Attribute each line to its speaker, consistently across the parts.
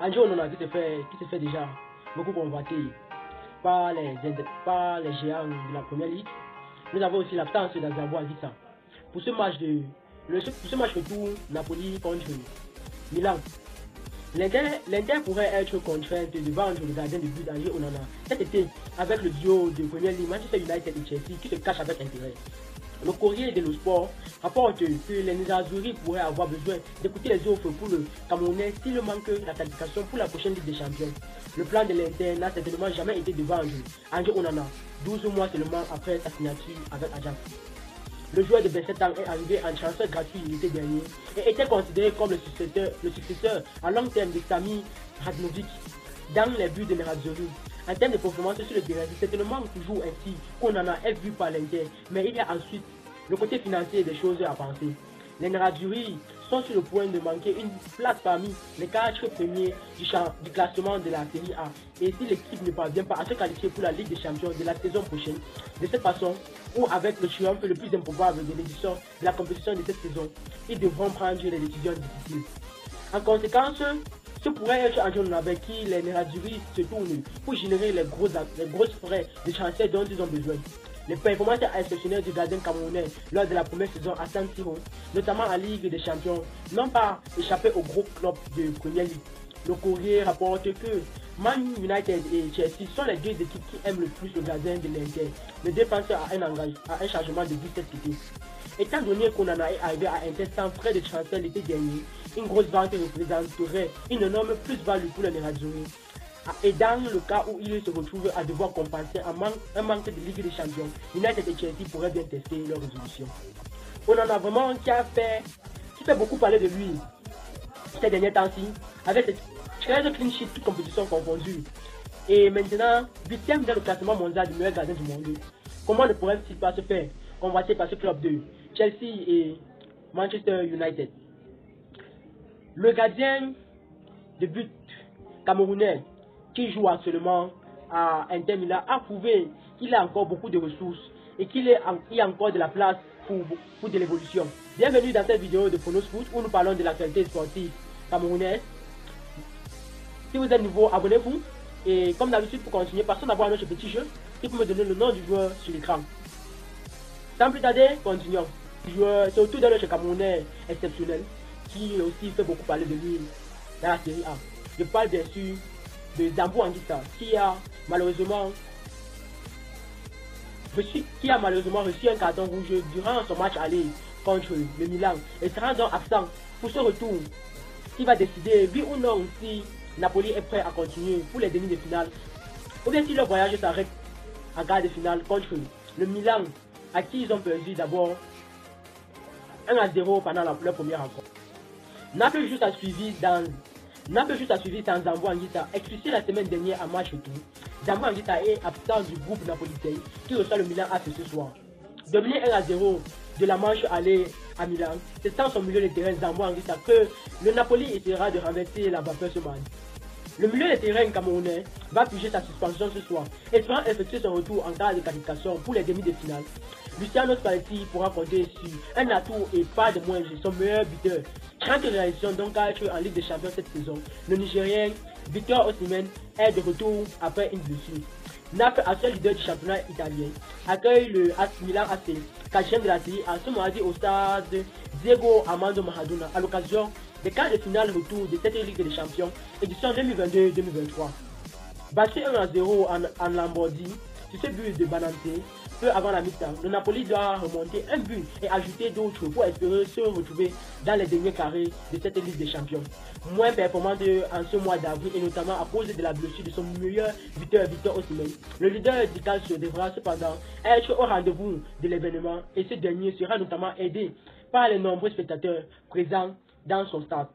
Speaker 1: André Onana qui se fait déjà beaucoup convoiter par les géants de la première ligue. Nous avons aussi l'absence d'Azabo Anguissa. Pour ce match retour Napoli contre Milan, l'Inter pourrait être contrainte de vendre le gardien de but André Onana cet été avec le duo de première ligue Manchester United et Chelsea qui se cache avec intérêt. Le Corriere dello Sport rapporte que les Nerazzurri pourraient avoir besoin d'écouter les offres pour le Camerounais s'il manque la qualification pour la prochaine Ligue des Champions. Le plan de l'Inter n'a certainement jamais été de vendre André Onana 12 mois seulement après sa signature avec Ajax. Le joueur de 27 ans est arrivé en transfert gratuit l'été dernier et était considéré comme le successeur à long terme de Sami Radnovic dans les buts de Nerazzurri. En termes de performance sur le terrain, c'est certainement toujours ainsi qu'Onana est vu par l'Inter, mais il y a ensuite le côté financier des choses à penser. Les Nerazzurri sont sur le point de manquer une place parmi les 4 premiers du classement de la Série A. Et si l'équipe ne parvient pas à se qualifier pour la Ligue des Champions de la saison prochaine, de cette façon, ou avec le triomphe le plus improbable de l'édition de la compétition de cette saison, ils devront prendre les décisions difficiles. En conséquence, ce pourrait être un jour avec qui les Nerazzurri se tournent pour générer les grosses frais de transfert dont ils ont besoin. Les performances exceptionnelles du gardien camerounais lors de la première saison à San Siro, notamment en Ligue des Champions, n'ont pas échappé aux gros clubs de Première Ligue. Le Corriere rapporte que Man United et Chelsea sont les deux équipes qui aiment le plus le gardien de l'Inter. Le défenseur a un changement de but cet été. Étant donné qu'on en est arrivé à Inter sans frais de transfert l'été dernier, une grosse vente représenterait une énorme plus-value pour les Nerazzurri. Et dans le cas où il se retrouve à devoir compenser un manque de Ligue des Champions, United et Chelsea pourraient bien tester leur résolution. On en a vraiment qui fait beaucoup parler de lui ces derniers temps-ci, avec ses 13 clean sheets, toutes compétitions confondues. Et maintenant, 8e dans le classement mondial du meilleur gardien du monde. Comment ne pourrait-il pas se faire convoiter par ce club de Chelsea et Manchester United? Le gardien de but camerounais qui joue actuellement à Inter Milan a prouvé qu'il a encore beaucoup de ressources et qu'il y a encore de la place pour de l'évolution. Bienvenue dans cette vidéo de Phonos Foot où nous parlons de l'actualité sportive camerounaise. Si vous êtes nouveau, abonnez-vous. Et comme d'habitude, pour continuer, passons d'abord à notre petit jeu qui peut me donner le nom du joueur sur l'écran. Sans plus tarder, continuons. C'est autour d'un autre Camerounais exceptionnel qui aussi fait beaucoup parler de lui dans la série A. Je parle bien sûr de Zambou Anguissa qui a malheureusement reçu un carton rouge durant son match aller contre le Milan et sera donc absent pour ce retour qui va décider oui ou non si Napoli est prêt à continuer pour les demi de finale ou bien si le voyage s'arrête à quart de finale contre le Milan à qui ils ont perdu d'abord 1-0 pendant leur première rencontre. Naples juste a suivi sans Zambou Anguissa, expulsé la semaine dernière en match retour. Zambou Anguissa est absent du groupe napolitain qui reçoit le Milan AC ce soir. Dominé 1-0 de la manche aller à Milan, c'est sans son milieu de terrain Zambou Anguissa que le Napoli essaiera de renverser la vapeur ce match. Le milieu de terrain camerounais va piger sa suspension ce soir et fera effectuer son retour en cas de qualification pour les demi de finale. Luciano Spalletti pourra compter sur un atout et pas de moins son meilleur buteur. 30 réalisations donc à être en Ligue des Champions cette saison. Le Nigérien Victor Osimhen est de retour après une blessure. Naples, actuel leader du championnat italien, accueille le Milan AC, 4e de la série A ce mardi au stade Diego Armando Maradona à l'occasion des quarts de finale retour de cette Ligue des Champions, édition 2022-2023. Battu 1-0 en Lombardie, sur ce but de Banante, peu avant la mi-temps, le Napoli doit remonter un but et ajouter d'autres pour espérer se retrouver dans les derniers carrés de cette Ligue des Champions. Moins performant en ce mois d'avril et notamment à cause de la blessure de son meilleur buteur Victor Osimhen. Le leader du calcio devra cependant être au rendez-vous de l'événement et ce dernier sera notamment aidé par les nombreux spectateurs présents dans son stade.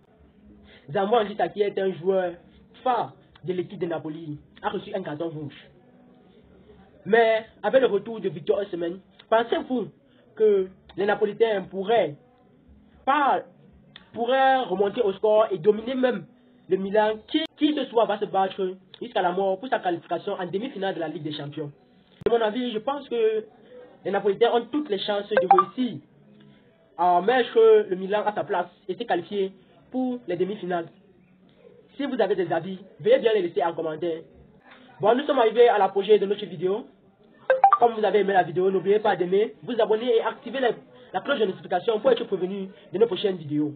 Speaker 1: Zambou Anguissa, qui est un joueur phare de l'équipe de Napoli, a reçu un carton rouge. Mais avec le retour de Victor Osimhen, pensez-vous que les Napolitains pourraient remonter au score et dominer même le Milan qui ce soir va se battre jusqu'à la mort pour sa qualification en demi-finale de la Ligue des Champions? De mon avis, je pense que les Napolitains ont toutes les chances de réussir à mettre le Milan à sa place et se qualifier pour les demi-finales. Si vous avez des avis, veuillez bien les laisser en commentaire. Bon, nous sommes arrivés à l'apogée de notre vidéo. Comme vous avez aimé la vidéo, n'oubliez pas d'aimer, vous abonner et activer la cloche de notification pour être prévenu de nos prochaines vidéos.